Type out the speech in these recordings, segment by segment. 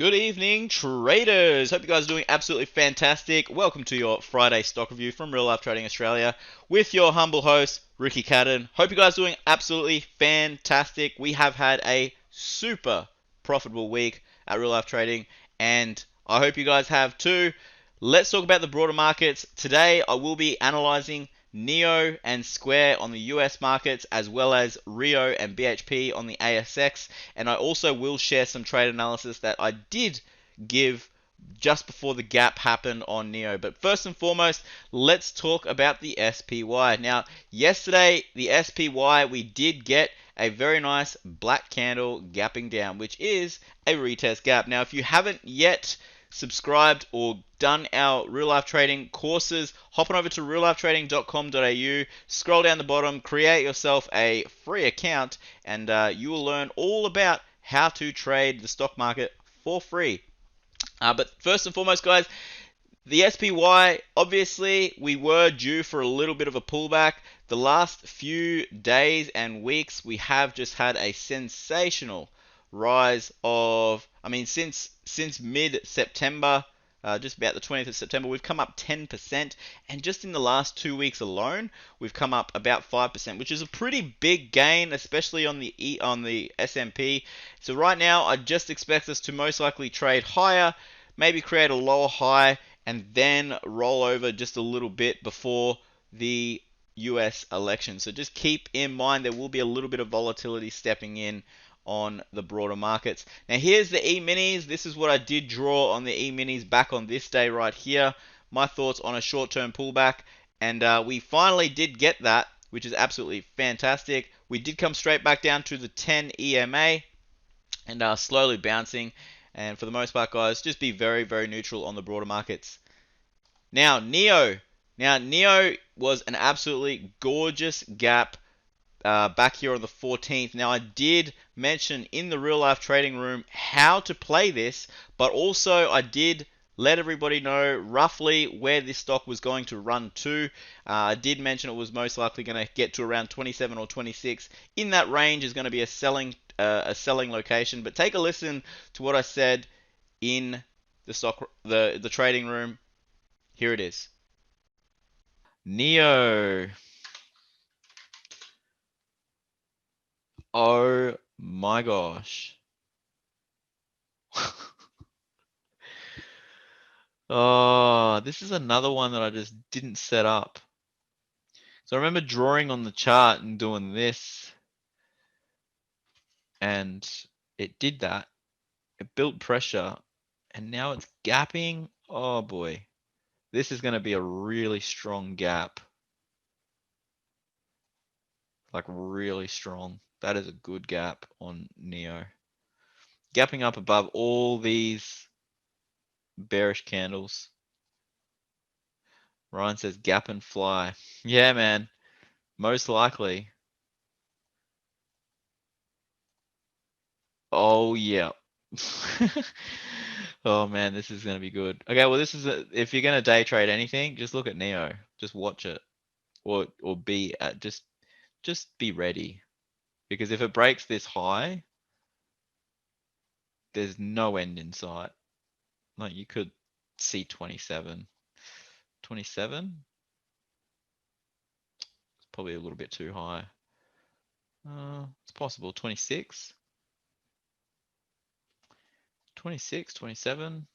Good evening, traders. Hope you guys are doing absolutely fantastic. Welcome to your Friday stock review from Real Life Trading Australia with your humble host, Ricky Cadden. Hope you guys are doing absolutely fantastic. We have had a super profitable week at Real Life Trading, and I hope you guys have too. Let's talk about the broader markets. Today, I will be analyzing NIO and Square on the US markets, as well as RIO and BHP on the ASX. And I also will share some trade analysis that I did give just before the gap happened on NIO. But first and foremost, let's talk about the SPY. Now, yesterday, the SPY, we did get a very nice black candle gapping down, which is a retest gap. Now, if you haven't yet subscribed or done our real life trading courses, hop on over to reallifetrading.com.au, scroll down the bottom, create yourself a free account, and you will learn all about how to trade the stock market for free. But first and foremost, guys, the SPY, obviously, we were due for a little bit of a pullback. The last few days and weeks, we have just had a sensational rise of, since mid-September, just about the 20th of September, we've come up 10%, and just in the last 2 weeks alone, we've come up about 5%, which is a pretty big gain, especially on the S&P. So right now, I just expect us to most likely trade higher, maybe create a lower high, and then roll over just a little bit before the US election. So just keep in mind there will be a little bit of volatility stepping in on the broader markets. Now here's the E-minis. This is what I did draw on the E-minis back on this day right here. My thoughts on a short-term pullback. And we finally did get that, which is absolutely fantastic. We did come straight back down to the 10 EMA and slowly bouncing. And for the most part, guys, just be very, very neutral on the broader markets. Now, NIO. Now, NIO was an absolutely gorgeous gap back here on the 14th. Now, I did mention in the real life trading room how to play this, but also I did let everybody know roughly where this stock was going to run to. I did mention it was most likely going to get to around 27 or 26. In that range is going to be a selling location. But take a listen to what I said in the trading room. Here it is. NIO. Oh my gosh. Oh, this is another one that I just didn't set up. So I remember drawing on the chart and doing this, and it did that. It built pressure, and now it's gapping. Oh boy. This is going to be a really strong gap. Like really strong. That is a good gap on NIO. Gapping up above all these bearish candles. Ryan says gap and fly. Yeah, man. Most likely. Oh, yeah. Oh, man, this is going to be good. Okay, well, this is if you're going to day trade anything, just look at NIO. Just watch it. Or be at just be ready. Because if it breaks this high, there's no end in sight. Like you could see 27. 27? It's probably a little bit too high. It's possible. 26? 26, 27?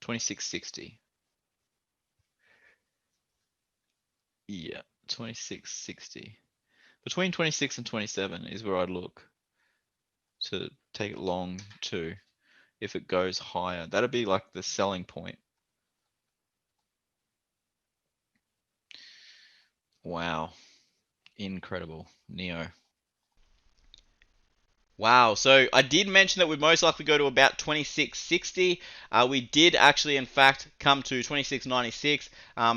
$26.60. Yeah, 26.60. Between 26 and 27 is where I'd look to take it long too. If it goes higher, that'd be like the selling point. Wow, incredible, NIO. Wow, so I did mention that we'd most likely go to about 26.60. We did actually, in fact, come to 26.96.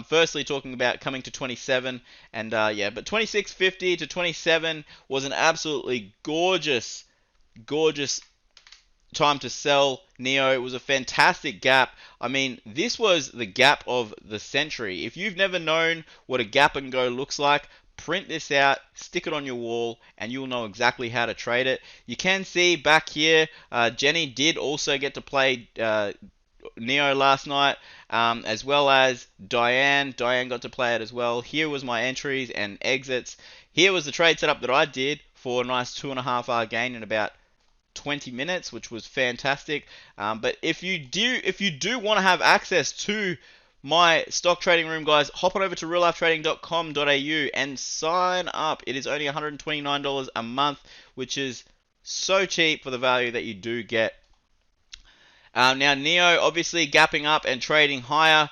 Firstly, talking about coming to 27, and yeah, but 26.50 to 27 was an absolutely gorgeous, gorgeous time to sell NIO. It was a fantastic gap. I mean, this was the gap of the century. If you've never known what a gap and go looks like, print this out, stick it on your wall, and you'll know exactly how to trade it. You can see back here, Jenny did also get to play Neo last night, as well as Diane. Diane got to play it as well. Here was my entries and exits. Here was the trade setup that I did for a nice 2.5 hour gain in about 20 minutes, which was fantastic. But if you do want to have access to my stock trading room, guys, hop on over to reallifetrading.com.au and sign up. It is only $129 a month, which is so cheap for the value that you do get. Now, Neo obviously gapping up and trading higher.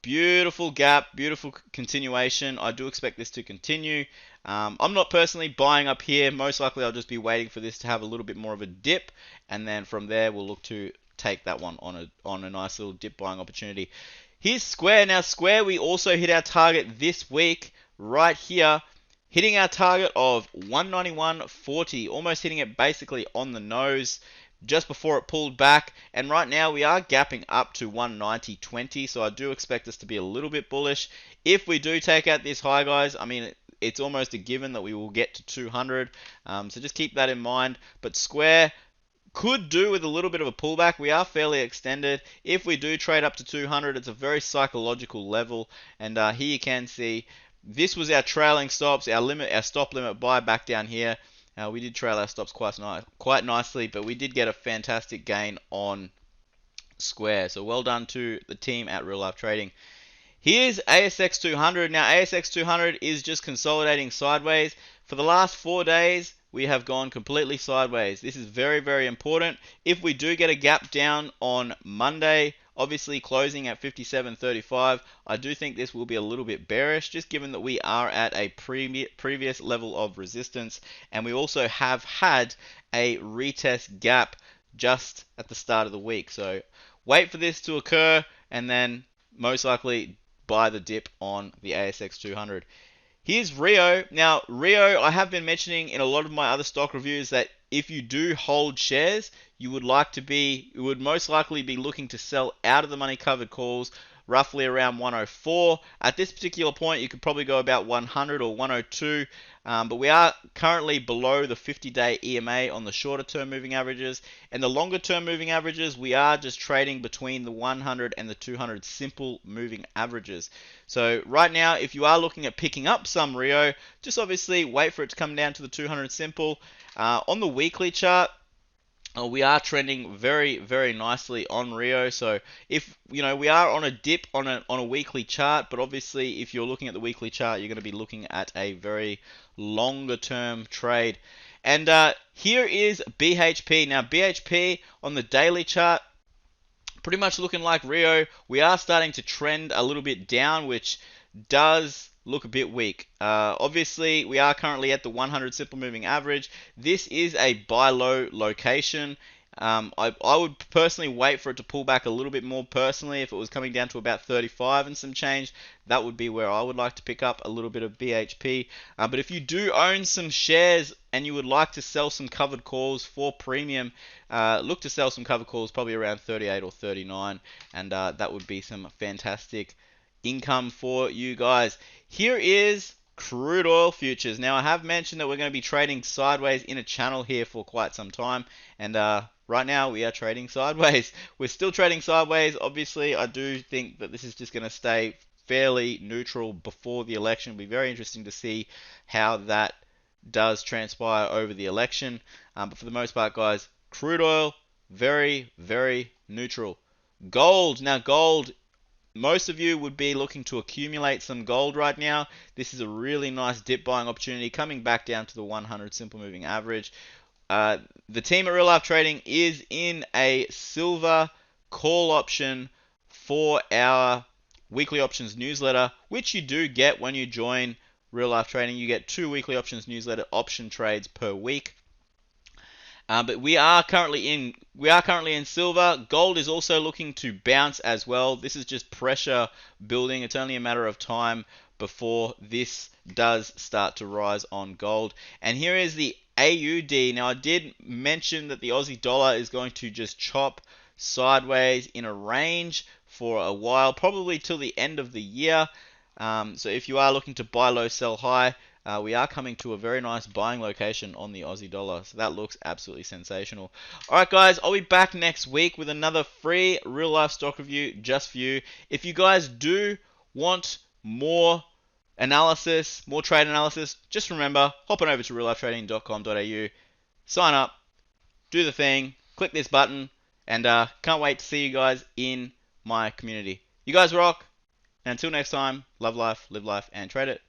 Beautiful gap, beautiful continuation. I do expect this to continue. I'm not personally buying up here. Most likely I'll just be waiting for this to have a little bit more of a dip, and then from there we'll look to take that one on a nice little dip buying opportunity. Here's Square. Now, Square, we also hit our target this week right here, hitting our target of 191.40, almost hitting it basically on the nose just before it pulled back, and right now we are gapping up to 190.20, so I do expect us to be a little bit bullish. If we do take out this high, guys, I mean, it's almost a given that we will get to 200, so just keep that in mind. But Square could do with a little bit of a pullback. We are fairly extended. If we do trade up to 200, it's a very psychological level, and here you can see this was our trailing stops, our stop limit buy back down here. We did trail our stops quite nicely, but we did get a fantastic gain on Square. So well done to the team at Real Life Trading. Here's ASX 200. Now, ASX 200 is just consolidating sideways. For the last 4 days, we have gone completely sideways. This is very, very important. If we do get a gap down on Monday, obviously closing at 57.35, I do think this will be a little bit bearish, just given that we are at a previous level of resistance, and we also have had a retest gap just at the start of the week. So wait for this to occur, and then most likely buy the dip on the ASX 200. Here's RIO. Now, RIO, I have been mentioning in a lot of my other stock reviews that if you do hold shares, you would most likely be looking to sell out of the money covered calls roughly around 104. At this particular point, you could probably go about 100 or 102, but we are currently below the 50-day EMA on the shorter term moving averages, and the longer term moving averages, we are just trading between the 100 and the 200 simple moving averages. So right now, if you are looking at picking up some RIO, just obviously wait for it to come down to the 200 simple. On the weekly chart, we are trending very, very nicely on RIO. So if we are on a dip on a weekly chart, but obviously if you're looking at the weekly chart, you're going to be looking at a very longer term trade. And here is BHP. Now, BHP on the daily chart, pretty much looking like RIO. We are starting to trend a little bit down, which does look a bit weak. Obviously, we are currently at the 100 simple moving average. This is a buy low location. I would personally wait for it to pull back a little bit more personally. If it was coming down to about 35 and some change, that would be where I would like to pick up a little bit of BHP. But if you do own some shares and you would like to sell some covered calls for premium, look to sell some covered calls probably around 38 or 39, and that would be some fantastic income for you guys. Here is crude oil futures. Now, I have mentioned that we're going to be trading sideways in a channel here for quite some time, and right now we are trading sideways. We're still trading sideways. Obviously, I do think that this is just going to stay fairly neutral before the election. It'll be very interesting to see how that does transpire over the election. But for the most part, guys, crude oil, very, very neutral. Gold. Now, gold, most of you would be looking to accumulate some gold right now. This is a really nice dip buying opportunity coming back down to the 100 simple moving average. The team at Real Life Trading is in a silver call option for our weekly options newsletter, which you do get when you join Real Life Trading. You get 2 weekly options newsletter option trades per week. But we are currently in silver. Gold is also looking to bounce as well. This is just pressure building. It's only a matter of time before this does start to rise on gold. And here is the AUD. Now, I did mention that the Aussie dollar is going to just chop sideways in a range for a while, probably till the end of the year. So if you are looking to buy low, sell high, we are coming to a very nice buying location on the Aussie dollar. So that looks absolutely sensational. All right, guys, I'll be back next week with another free real life stock review just for you. If you guys do want more analysis, more trade analysis, just remember, hop on over to reallifetrading.com.au, sign up, do the thing, click this button, and can't wait to see you guys in my community. You guys rock, and until next time, love life, live life, and trade it.